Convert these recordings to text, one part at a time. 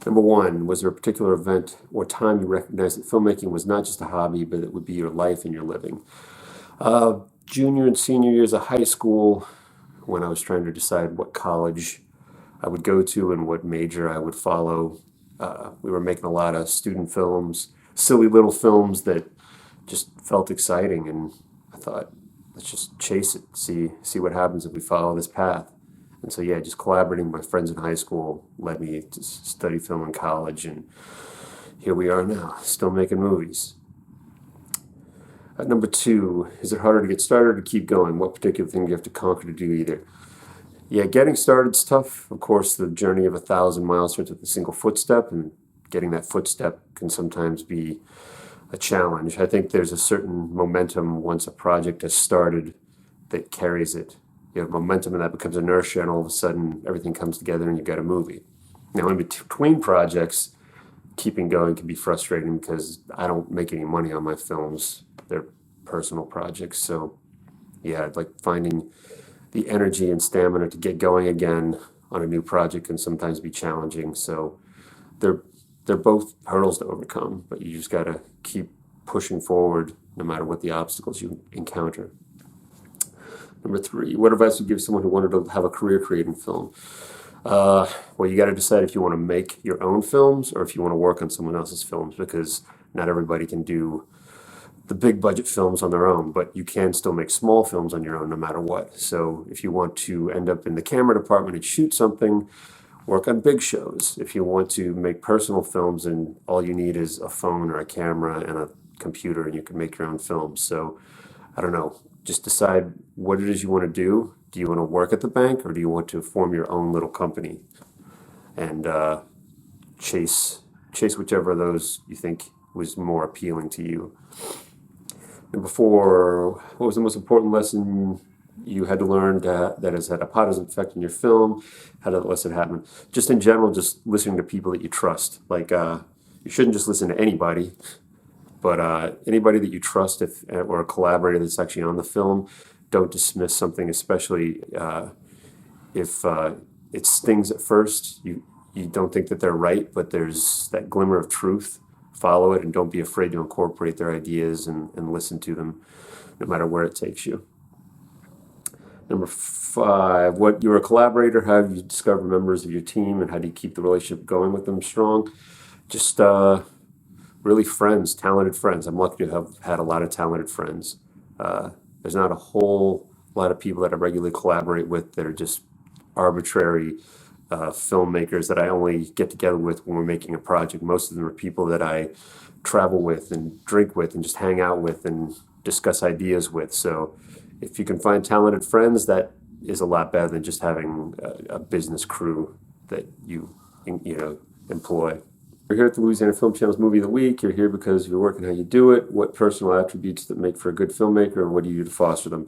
Number one, was there a particular event or time you recognized that filmmaking was not just a hobby, but it would be your life and your living? Junior and senior years of high school, when I was trying to decide what college I would go to and what major I would follow. We were making a lot of student films, silly little films that just felt exciting, and I thought, let's just chase it, see what happens if we follow this path. And so yeah, just collaborating with my friends in high school led me to study film in college, and here we are now, still making movies. Number two, is it harder to get started or to keep going? What particular thing do you have to conquer to do either? Yeah, getting started's tough. Of course, the journey of 1,000 miles starts with a single footstep, and getting that footstep can sometimes be a challenge. I think there's a certain momentum once a project has started that carries it. You have momentum, and that becomes inertia, and all of a sudden everything comes together and you've got a movie. Now, in between projects, keeping going can be frustrating because I don't make any money on my films. They're personal projects. So, yeah, like finding the energy and stamina to get going again on a new project can sometimes be challenging. So, they're they're both hurdles to overcome, but you just got to keep pushing forward no matter what the obstacles you encounter. Number three, what advice would you give someone who wanted to have a career creating film? Well, you got to decide if you want to make your own films or if you want to work on someone else's films, because not everybody can do the big budget films on their own, but you can still make small films on your own no matter what. So if you want to end up in the camera department and shoot something, work on big shows. If you want to make personal films and all you need is a phone or a camera and a computer and you can make your own films. So I don't know, just decide what it is you want to do. Do you want to work at the bank or do you want to form your own little company and chase whichever of those you think was more appealing to you? Number four, what was the most important lesson you had to learn that has had a positive effect on your film? How did that lesson happen? Just in general, just listening to people that you trust. Like, you shouldn't just listen to anybody, but anybody that you trust, if or a collaborator that's actually on the film. Don't dismiss something, especially if it stings at first. You don't think that they're right, but there's that glimmer of truth. Follow it and don't be afraid to incorporate their ideas and listen to them, no matter where it takes you. Number five, what you're a collaborator, how have you discovered members of your team and how do you keep the relationship going with them strong? Just really friends, talented friends. I'm lucky to have had a lot of talented friends. There's not a whole lot of people that I regularly collaborate with that are just arbitrary filmmakers that I only get together with when we're making a project. Most of them are people that I travel with and drink with and just hang out with and discuss ideas with. So if you can find talented friends, that is a lot better than just having a business crew that you employ. You're here at the Louisiana Film Channel's Movie of the Week. You're here because you're working how you do it. What personal attributes that make for a good filmmaker, and what do you do to foster them?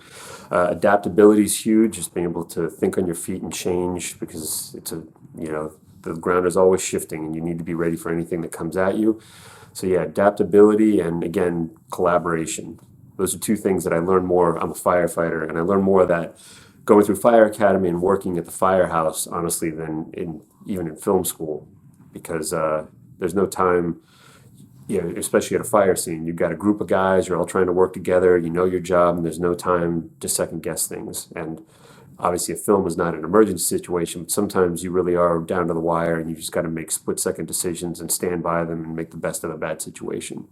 Adaptability is huge. Just being able to think on your feet and change, because the ground is always shifting, and you need to be ready for anything that comes at you. So yeah, adaptability and again collaboration. Those are two things that I learned more. I'm a firefighter, and I learned more of that going through fire academy and working at the firehouse, honestly, than even in film school, because there's no time, especially at a fire scene. You've got a group of guys, you're all trying to work together, you know your job, and there's no time to second guess things. And obviously, a film is not an emergency situation, but sometimes you really are down to the wire and you just got to make split second decisions and stand by them and make the best of a bad situation.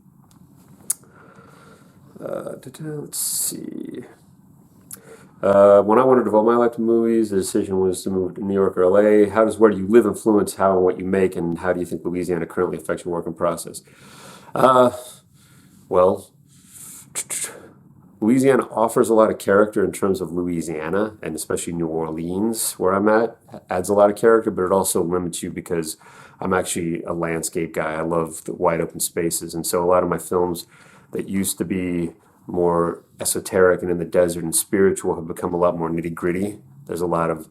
Let's see. When I wanted to devote my life to movies, the decision was to move to New York or LA. How does where do you live influence how and what you make, and how do you think Louisiana currently affects your working process? Uh, well, Louisiana offers a lot of character in terms of Louisiana, and especially New Orleans, where I'm at, adds a lot of character, but it also limits you because I'm actually a landscape guy. I love the wide open spaces, and so a lot of my films that used to be more esoteric and in the desert and spiritual have become a lot more nitty gritty. There's a lot of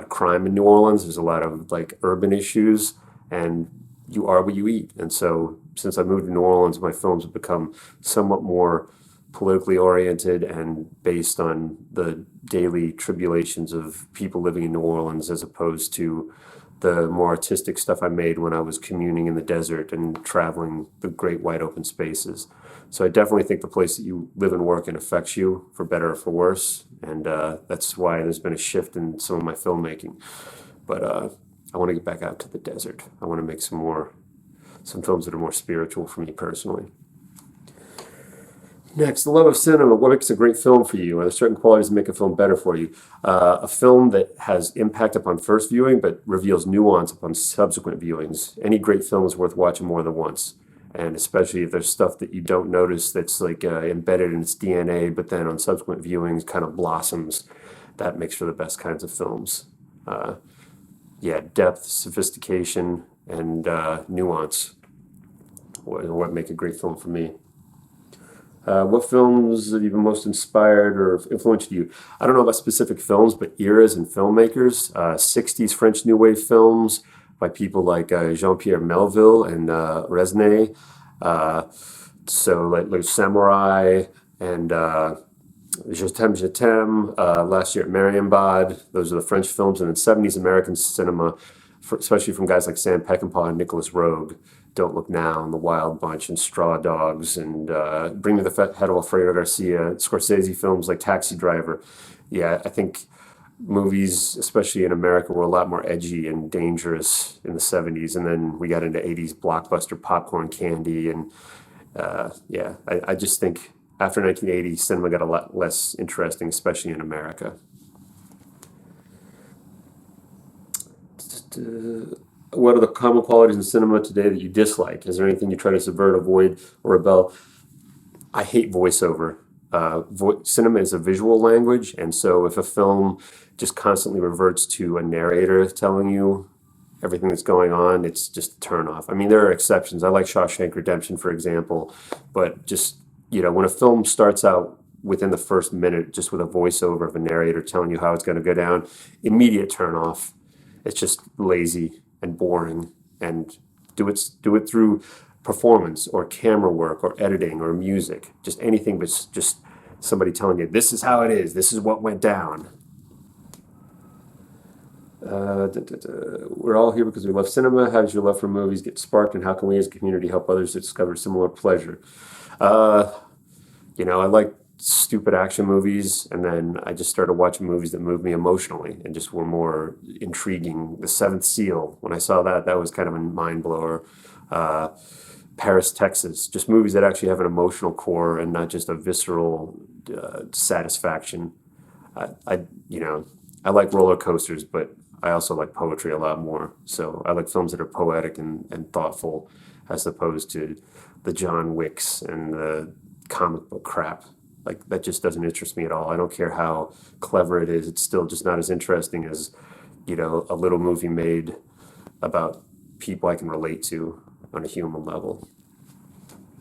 crime in New Orleans. There's a lot of like urban issues, and you are what you eat. And so, since I moved to New Orleans, my films have become somewhat more politically oriented and based on the daily tribulations of people living in New Orleans, as opposed to the more artistic stuff I made when I was communing in the desert and traveling the great wide open spaces. So I definitely think the place that you live and work in affects you for better or for worse, and that's why there's been a shift in some of my filmmaking. But I want to get back out to the desert. I want to make some films that are more spiritual for me personally. Next, the love of cinema. What makes a great film for you? Are there certain qualities that make a film better for you? A film that has impact upon first viewing, but reveals nuance upon subsequent viewings. Any great film is worth watching more than once. And especially if there's stuff that you don't notice that's like embedded in its DNA, but then on subsequent viewings kind of blossoms. That makes for the best kinds of films. Yeah, depth, sophistication, and nuance. What make a great film for me? What films have you been most inspired or influenced you? I don't know about specific films, but eras and filmmakers. 60s French New Wave films by people like Jean-Pierre Melville and Resnais. So like Le Samurai and Je t'aime, last year at Marienbad. Those are the French films. And then 70s American cinema, especially from guys like Sam Peckinpah and Nicholas Roeg. Don't Look Now and The Wild Bunch and Straw Dogs and Bring Me the Head of Alfredo Garcia, Scorsese films like Taxi Driver. Yeah, I think movies, especially in America, were a lot more edgy and dangerous in the 70s. And then we got into 80s blockbuster popcorn candy. And yeah, I just think after 1980, cinema got a lot less interesting, especially in America. What are the common qualities in cinema today that you dislike? Is there anything you try to subvert, avoid, or rebel? I hate voiceover. Cinema is a visual language, and so if a film just constantly reverts to a narrator telling you everything that's going on, it's just a turn off. I mean, there are exceptions. I like Shawshank Redemption, for example, but just, when a film starts out within the first minute just with a voiceover of a narrator telling you how it's going to go down, immediate turn off. It's just lazy and boring, and do it through performance or camera work or editing or music, just anything but just somebody telling you this is how it is, this is what went down. We're all here because we love cinema. How does your love for movies get sparked, and how can we as a community help others to discover similar pleasure? I like stupid action movies, and then I just started watching movies that moved me emotionally and just were more intriguing. The Seventh Seal, when I saw that was kind of a mind blower. Paris, Texas, just movies that actually have an emotional core and not just a visceral satisfaction. I like roller coasters, but I also like poetry a lot more. So I like films that are poetic and thoughtful, as opposed to the John Wicks and the comic book crap. Like, that just doesn't interest me at all. I don't care how clever it is. It's still just not as interesting as, a little movie made about people I can relate to on a human level.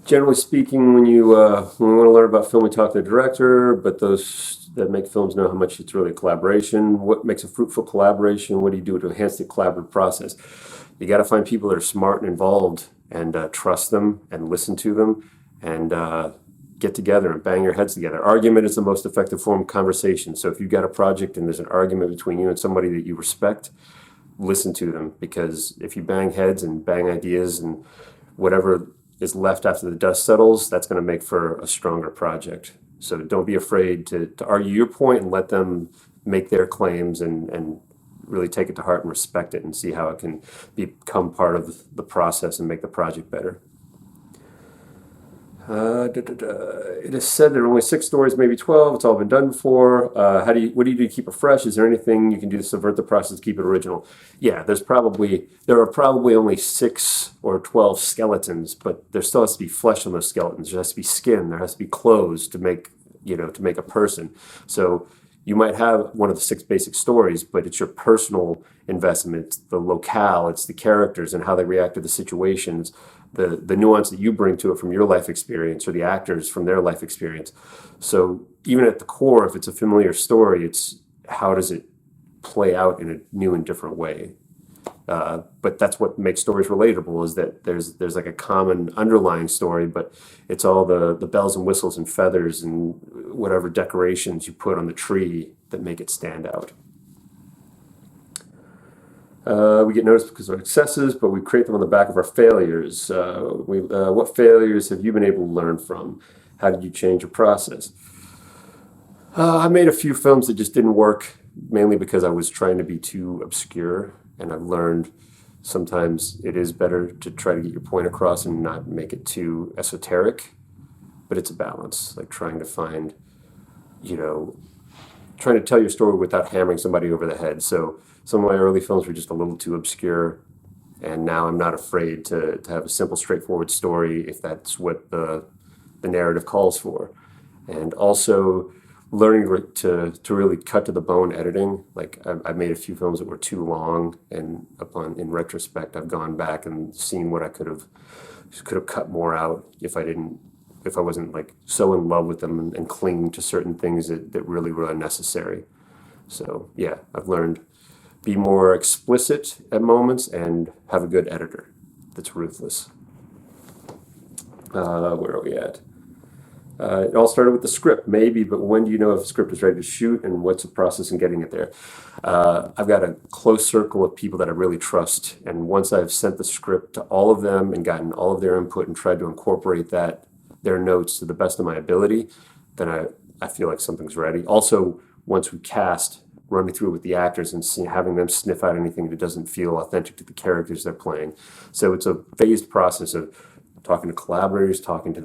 Generally speaking, when we want to learn about film, we talk to the director, but those that make films know how much it's really a collaboration. What makes a fruitful collaboration? What do you do to enhance the collaborative process? You got to find people that are smart and involved, and trust them and listen to them, and get together and bang your heads together. Argument is the most effective form of conversation. So if you've got a project and there's an argument between you and somebody that you respect, listen to them, because if you bang heads and bang ideas and whatever is left after the dust settles, that's going to make for a stronger project. So don't be afraid to argue your point and let them make their claims, and really take it to heart and respect it and see how it can become part of the process and make the project better. It is said there are only 6 stories, maybe 12. It's all been done before. What do you do to keep it fresh? Is there anything you can do to subvert the process to keep it original? Yeah, there are probably only 6 or 12 skeletons, but there still has to be flesh on those skeletons. There has to be skin. There has to be clothes to make a person. So you might have one of the 6 basic stories, but it's your personal investment. It's the locale, it's the characters and how they react to the situations, the nuance that you bring to it from your life experience, or the actors from their life experience. So even at the core, if it's a familiar story, it's how does it play out in a new and different way. But that's what makes stories relatable, is that there's like a common underlying story, but it's all the bells and whistles and feathers and whatever decorations you put on the tree that make it stand out. We get noticed because of our successes, but we create them on the back of our failures. What failures have you been able to learn from? How did you change your process? I made a few films that just didn't work, mainly because I was trying to be too obscure, and I've learned sometimes it is better to try to get your point across and not make it too esoteric, but it's a balance, like trying to find, you know, trying to tell your story without hammering somebody over the head. So some of my early films were just a little too obscure, and now I'm not afraid to have a simple, straightforward story if that's what the narrative calls for. And also learning to really cut to the bone editing. Like I made a few films that were too long, and in retrospect, I've gone back and seen what I could have cut more out if I wasn't like so in love with them and clinging to certain things that really were unnecessary. So yeah, I've learned be more explicit at moments and have a good editor that's ruthless. Where are we at? It all started with the script, maybe, but when do you know if a script is ready to shoot, and what's the process in getting it there? I've got a close circle of people that I really trust, and once I've sent the script to all of them and gotten all of their input and tried to incorporate their notes to the best of my ability, then I feel like something's ready. Also, once we cast, running through it with the actors and having them sniff out anything that doesn't feel authentic to the characters they're playing. So it's a phased process of talking to collaborators, talking to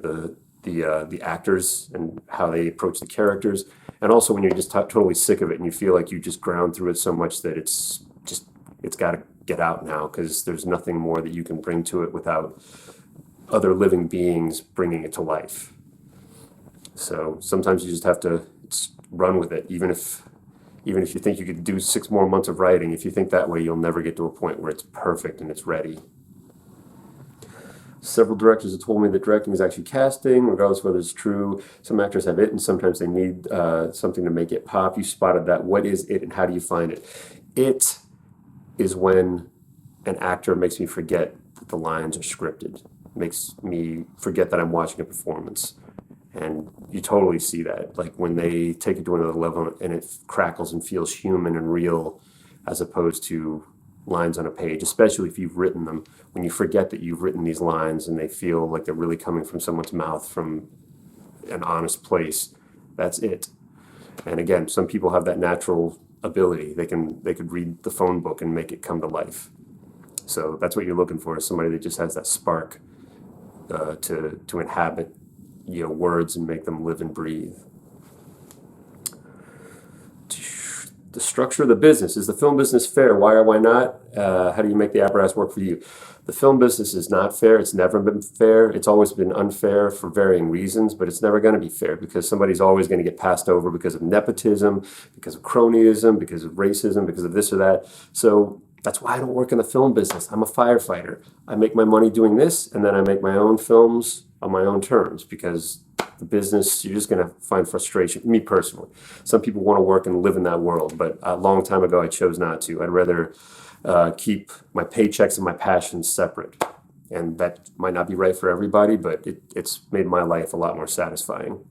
the actors and how they approach the characters, and also when you're just totally sick of it and you feel like you just ground through it so much that it's got to get out now because there's nothing more that you can bring to it without other living beings bringing it to life. So sometimes you just have to run with it, even if you think you could do 6 more months of writing. If you think that way, you'll never get to a point where it's perfect and it's ready. Several directors have told me that directing is actually casting, regardless of whether it's true. Some actors have it, and sometimes they need something to make it pop. You spotted that. What is it, and how do you find it? It is when an actor makes me forget that the lines are scripted, makes me forget that I'm watching a performance. And you totally see that, like when they take it to another level and it crackles and feels human and real, as opposed to lines on a page, especially if you've written them, when you forget that you've written these lines and they feel like they're really coming from someone's mouth from an honest place. That's it. And again, some people have that natural ability. They could read the phone book and make it come to life. So that's what you're looking for, is somebody that just has that spark to inhabit, words and make them live and breathe. The structure of the business. Is the film business fair? Why or why not? How do you make the apparatus work for you? The film business is not fair. It's never been fair. It's always been unfair for varying reasons, but it's never going to be fair because somebody's always going to get passed over because of nepotism, because of cronyism, because of racism, because of this or that. So that's why I don't work in the film business. I'm a firefighter. I make my money doing this, and then I make my own films on my own terms, because the business, you're just going to find frustration. Me personally, some people want to work and live in that world, but a long time ago I chose not to. I'd rather keep my paychecks and my passions separate, and that might not be right for everybody, but it's made my life a lot more satisfying.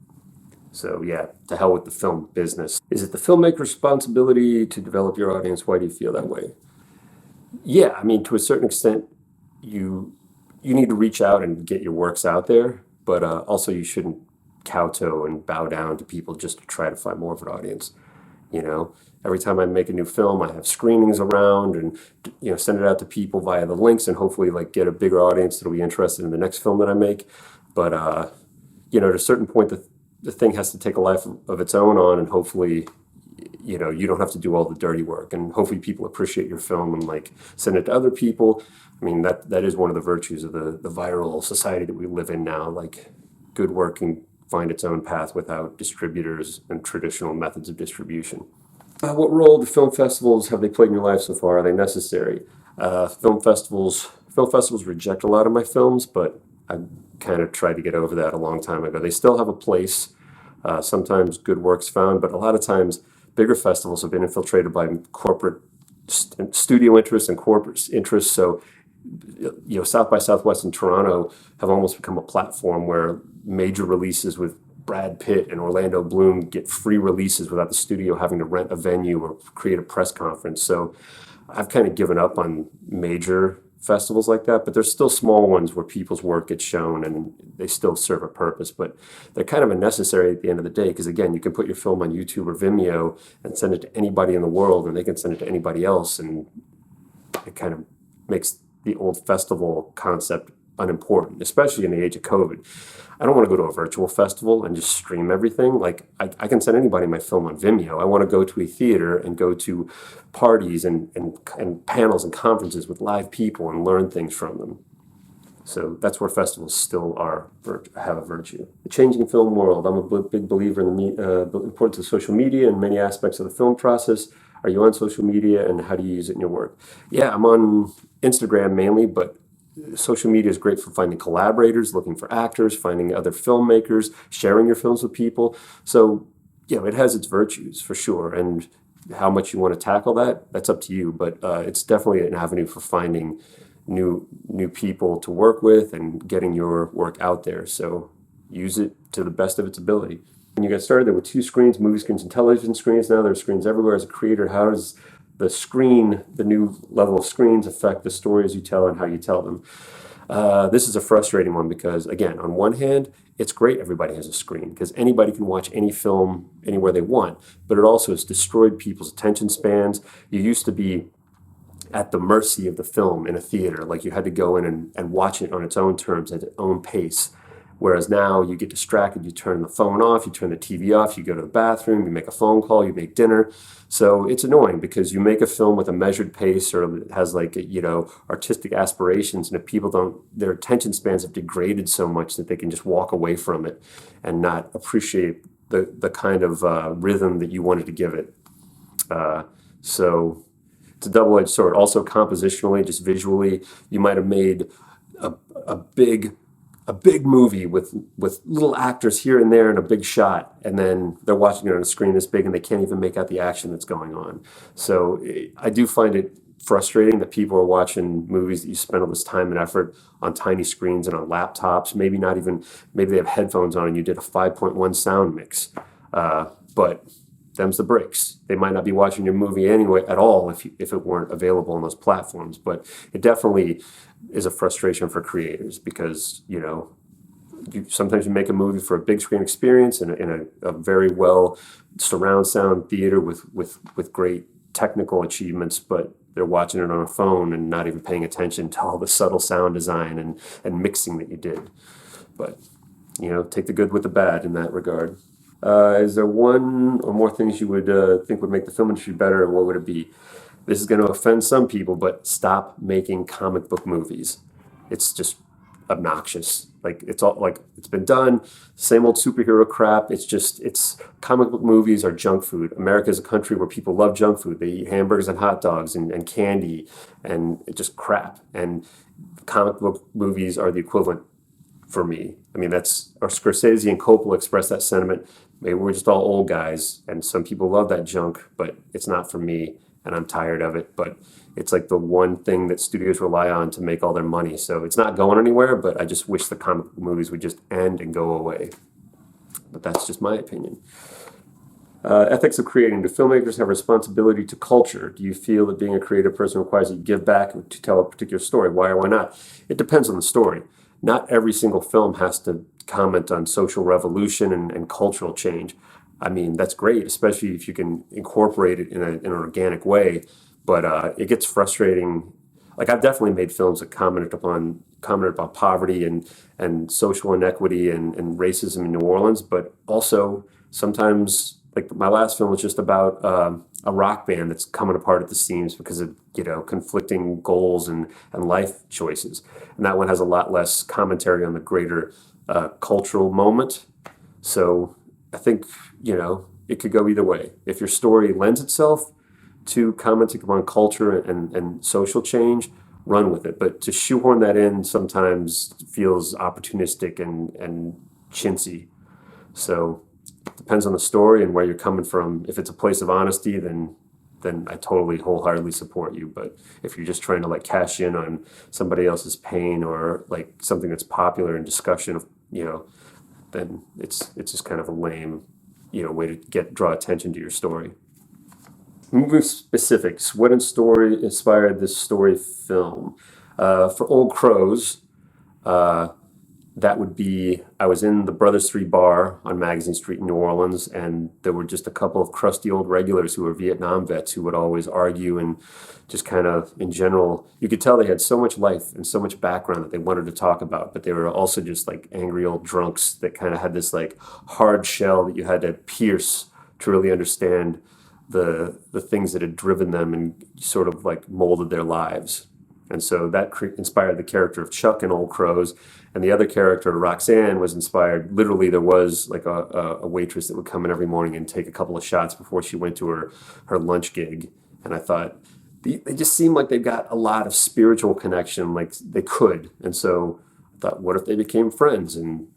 So yeah, to hell with the film business. Is it the filmmaker's responsibility to develop your audience? Why do you feel that way? Yeah, I mean, to a certain extent, you need to reach out and get your works out there, but also you shouldn't kowtow and bow down to people just to try to find more of an audience. Every time I make a new film, I have screenings around and send it out to people via the links and hopefully get a bigger audience that'll be interested in the next film that I make. But at a certain point, the thing has to take a life of its own on, and hopefully you don't have to do all the dirty work, and hopefully people appreciate your film and send it to other people. I mean, that is one of the virtues of the viral society that we live in now. Good work can find its own path without distributors and traditional methods of distribution. What role do film festivals have they played in your life so far? Are they necessary? Film festivals reject a lot of my films, but I kind of tried to get over that a long time ago. They still have a place. Sometimes good work's found, but a lot of times bigger festivals have been infiltrated by corporate studio interests and corporate interests. So, South by Southwest in Toronto have almost become a platform where major releases with Brad Pitt and Orlando Bloom get free releases without the studio having to rent a venue or create a press conference. So I've kind of given up on major festivals like that, but there's still small ones where people's work gets shown and they still serve a purpose, but they're kind of unnecessary at the end of the day because, again, you can put your film on YouTube or Vimeo and send it to anybody in the world and they can send it to anybody else, and it kind of makes the old festival concept unimportant, especially in the age of COVID. I don't want to go to a virtual festival and just stream everything. Like I can send anybody my film on Vimeo. I want to go to a theater and go to parties and panels and conferences with live people and learn things from them. So that's where festivals still have a virtue. The changing film world. I'm a big believer in the importance of social media and many aspects of the film process. Are you on social media, and how do you use it in your work? Yeah, I'm on Instagram mainly, but social media is great for finding collaborators, looking for actors, finding other filmmakers, sharing your films with people. So, it has its virtues for sure. And how much you want to tackle that, that's up to you. But it's definitely an avenue for finding new people to work with and getting your work out there. So use it to the best of its ability. When you got started, there were 2 screens, movie screens and television screens. Now there are screens everywhere. As a creator, how does the new level of screens affect the stories you tell and how you tell them? This is a frustrating one because, again, on one hand, it's great everybody has a screen because anybody can watch any film anywhere they want, but it also has destroyed people's attention spans. You used to be at the mercy of the film in a theater. Like you had to go in and watch it on its own terms, at its own pace. Whereas now you get distracted, you turn the phone off, you turn the TV off, you go to the bathroom, you make a phone call, you make dinner. So it's annoying because you make a film with a measured pace or it has artistic aspirations, and if people their attention spans have degraded so much that they can just walk away from it and not appreciate the kind of rhythm that you wanted to give it. So it's a double-edged sword. Also compositionally, just visually, you might have made a big movie with little actors here and there in a big shot, and then they're watching it on a screen this big and they can't even make out the action that's going on. So I do find it frustrating that people are watching movies that you spend all this time and effort on tiny screens and on laptops. Maybe they have headphones on and you did a 5.1 sound mix. But them's the breaks. They might not be watching your movie anyway at all if it weren't available on those platforms. But it definitely is a frustration for creators because, sometimes you make a movie for a big screen experience in a very well surround sound theater with great technical achievements, but they're watching it on a phone and not even paying attention to all the subtle sound design and mixing that you did. But, take the good with the bad in that regard. Is there one or more things you would think would make the film industry better, and what would it be? This is going to offend some people, but stop making comic book movies. It's just obnoxious. It's been done. Same old superhero crap. It's comic book movies are junk food. America is a country where people love junk food. They eat hamburgers and hot dogs and candy, and it's just crap. And comic book movies are the equivalent for me. I mean, or Scorsese and Coppola express that sentiment. Maybe we're just all old guys, and some people love that junk, but it's not for me, and I'm tired of it. But it's like the one thing that studios rely on to make all their money. So it's not going anywhere, but I just wish the comic book movies would just end and go away. But that's just my opinion. Ethics of creating. Do filmmakers have responsibility to culture? Do you feel that being a creative person requires that you give back to tell a particular story? Why or why not? It depends on the story. Not every single film has to comment on social revolution and cultural change. I mean, that's great, especially if you can incorporate it in an organic way. But it gets frustrating. Like, I've definitely made films that commented upon poverty and social inequity and racism in New Orleans. But also sometimes, like my last film was just about a rock band that's coming apart at the seams because of conflicting goals and life choices. And that one has a lot less commentary on the greater cultural moment. So I think it could go either way. If your story lends itself to commenting upon culture and social change, run with it. But to shoehorn that in sometimes feels opportunistic and chintzy. So it depends on the story and where you're coming from. If it's a place of honesty, then I totally wholeheartedly support you. But if you're just trying to cash in on somebody else's pain or something that's popular in discussion, then then it's just kind of a lame, way to draw attention to your story. Movie specifics. What inspired this story film? For Old Crows, that would be, I was in the Brothers 3 bar on Magazine Street in New Orleans, and there were just a couple of crusty old regulars who were Vietnam vets who would always argue, and just kind of, in general, you could tell they had so much life and so much background that they wanted to talk about, but they were also just like angry old drunks that kind of had this like hard shell that you had to pierce to really understand the things that had driven them and sort of like molded their lives. And so that inspired the character of Chuck in Old Crows. And the other character, Roxanne, was inspired. Literally, there was like a waitress that would come in every morning and take a couple of shots before she went to her lunch gig. And I thought, they just seem like they've got a lot of spiritual connection, like they could. And so I thought, what if they became friends? And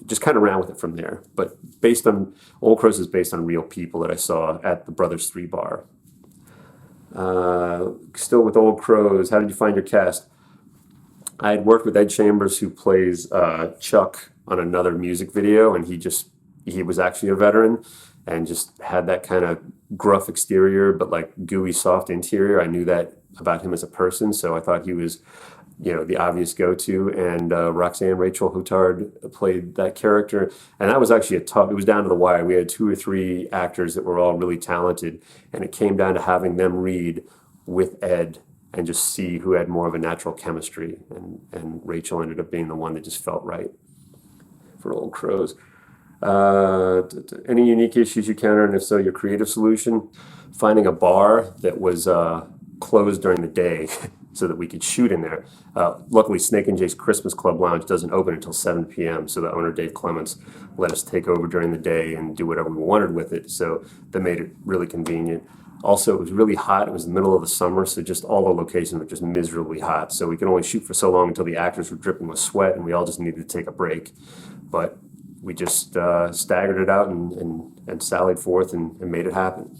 just kind of ran with it from there. But Old Crows is based on real people that I saw at the Brothers 3 bar. Still with Old Crows, how did you find your cast? I had worked with Ed Chambers, who plays Chuck on another music video, and he was actually a veteran and just had that kind of gruff exterior but like gooey soft interior. I knew that about him as a person, so I thought he was the obvious go-to. And Roxanne Rachel Hotard played that character, and that was actually it was down to the wire. We had 2 or 3 actors that were all really talented, and it came down to having them read with Ed and just see who had more of a natural chemistry, and Rachel ended up being the one that just felt right for Old Crows. Any unique issues you encountered, and if so, your creative solution? Finding a bar that was closed during the day so that we could shoot in there. Luckily, Snake and Jake's Christmas Club Lounge doesn't open until 7 p.m., so the owner, Dave Clements, let us take over during the day and do whatever we wanted with it, so that made it really convenient. Also, it was really hot. It was the middle of the summer, so just all the locations were just miserably hot, so we could only shoot for so long until the actors were dripping with sweat, and we all just needed to take a break. But we just staggered it out and sallied forth and made it happen.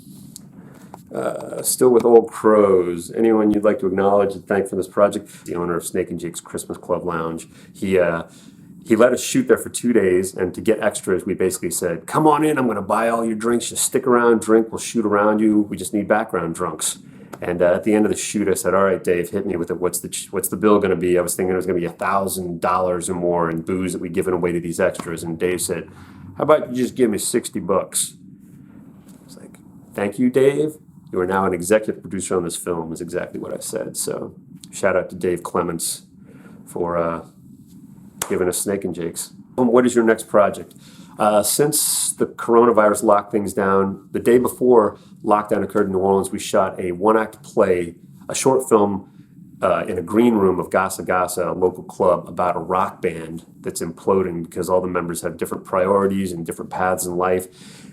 Still with Old Crows, anyone you'd like to acknowledge and thank for this project? The owner of Snake and Jake's Christmas Club Lounge. He let us shoot there for 2 days, and to get extras, we basically said, come on in, I'm going to buy all your drinks, just stick around, drink, we'll shoot around you, we just need background drunks. And at the end of the shoot, I said, all right, Dave, hit me with it. What's the bill going to be? I was thinking it was going to be $1,000 or more in booze that we'd given away to these extras. And Dave said, how about you just give me $60? I was like, thank you, Dave. You are now an executive producer on this film, is exactly what I said. So shout out to Dave Clements for giving us Snake and Jake's. What is your next project? Since the coronavirus locked things down, the day before lockdown occurred in New Orleans, we shot a 1-act play, a short film in a green room of Gasa Gasa, a local club, about a rock band that's imploding because all the members have different priorities and different paths in life.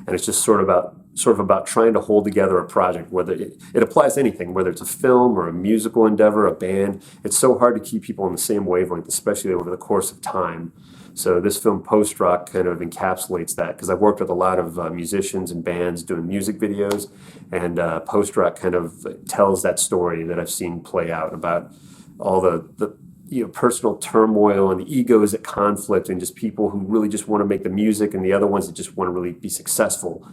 And it's just sort of about trying to hold together a project, whether it applies to anything, whether it's a film or a musical endeavor, a band. It's so hard to keep people on the same wavelength, especially over the course of time. So this film, Post Rock, kind of encapsulates that, because I've worked with a lot of musicians and bands doing music videos, and Post Rock kind of tells that story that I've seen play out about all the personal turmoil and the egos at conflict, and just people who really just want to make the music and the other ones that just want to really be successful.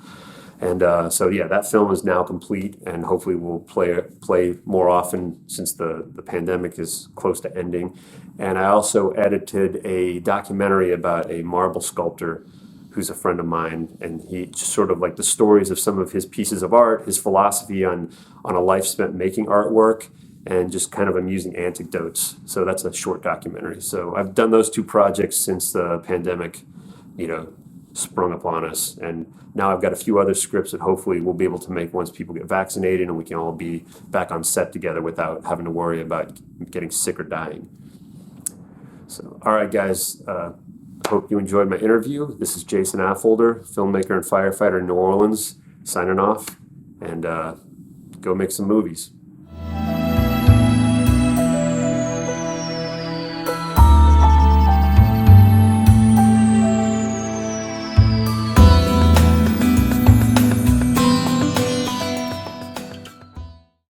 And so that film is now complete, and hopefully we'll play more often since the pandemic is close to ending. And I also edited a documentary about a marble sculptor who's a friend of mine, and he just sort of like the stories of some of his pieces of art, his philosophy on a life spent making artwork, and just kind of amusing anecdotes. So that's a short documentary. So I've done those 2 projects since the pandemic, sprung upon us. And now I've got a few other scripts that hopefully we'll be able to make once people get vaccinated and we can all be back on set together without having to worry about getting sick or dying. So, all right, guys, hope you enjoyed my interview. This is Jason Affolder, filmmaker and firefighter in New Orleans, signing off, and go make some movies.